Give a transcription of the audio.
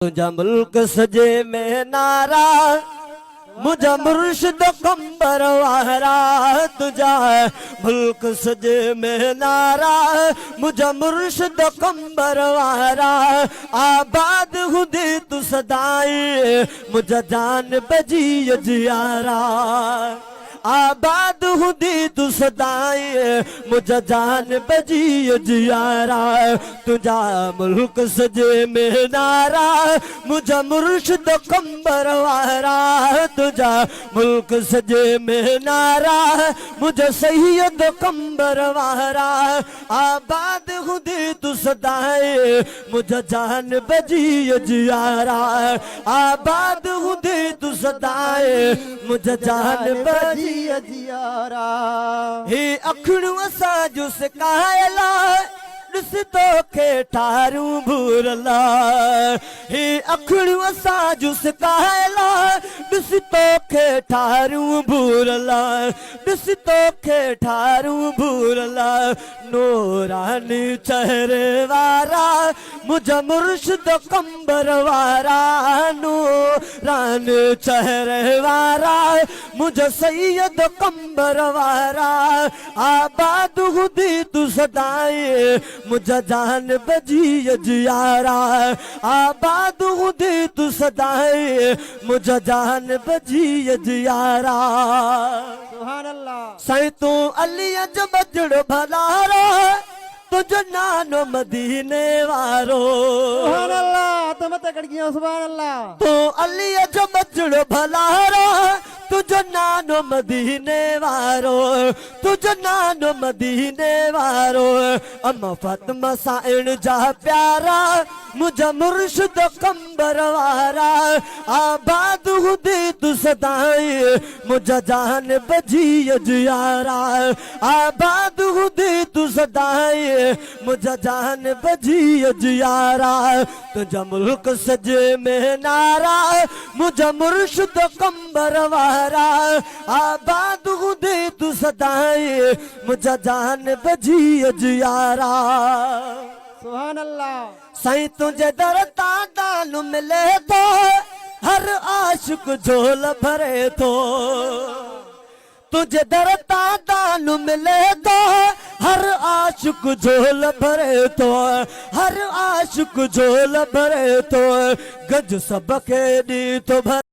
तुझा मुल्क सजे में नारा मुझा मुर्शिद कंबर वारा। तुझा मुल्क सजे में नारा मुझा मुर्शिद कंबर वारा। आबाद हुदे तू सदाई मुझा जान बजी जियारा। आबाद हुदी तू सदाई मुझा जान बजी जियारा। तुझा मुल्क सजे में नारा मुझा मुर्शिद कंबर वारा। तुझा मुल्क सजे में नारा मुझा सैयद कंबर वारा। आबाद हुदी तू सदाई मुझा जान बजी जियारा। आबाद हुदी तू सदाई मुझा जान बजी जियारा। हे अखणु असा जुस कायला ॾिस तोखे ठारू भूरला। हे अखणु असा जुस कायला ॾिस तोखे ठारू भूरला। ॾिस तोखे ठारू भूरला। नूरानी चेहरे वारा मुझा मुर्शिद कंबर वारा। नूरानी चेहरे वारा मुझा सैयद कंबर वारा। आबाद हुदी तू सदाई मुझा जान बजी जियारा। आबाद हुदी तू सदाई मुझा जान बजी जियारा। सुभान अल्लाह। साईं तू अली जो बजड़ भलारा तुझो नानो मदीने वारो। सुभान अल्लाह। तुम मत कड़कियो सुभान अल्लाह। तू अली जो बजड़ भलारा तुझो नानो मदीने वारो। तुझो नानो मदीने वारो। अम्मा फातिमा साइण जा प्यारा मुझा मुर्शिद कंबर वारा। आबाद हुदी तू सदाई मुझा जान बजी जियारा। आबाद हुदी तू सदाई मुझा जान बजी जियारा। तुझा मुल्क सजे में नारा मुझा मुर्शिद कंबर वारा। आबाद हुदी तू सदाई मुझा जान बजी जियारा। सुभान अल्लाह। साईं तुझे दर दान मिले तो हर आशिक झोल भरे तो। तुझे दर दान मिले तो हर आशिक झोल भरे तो। हर आशिक झोल भरे तो। गज सबके दी तो भर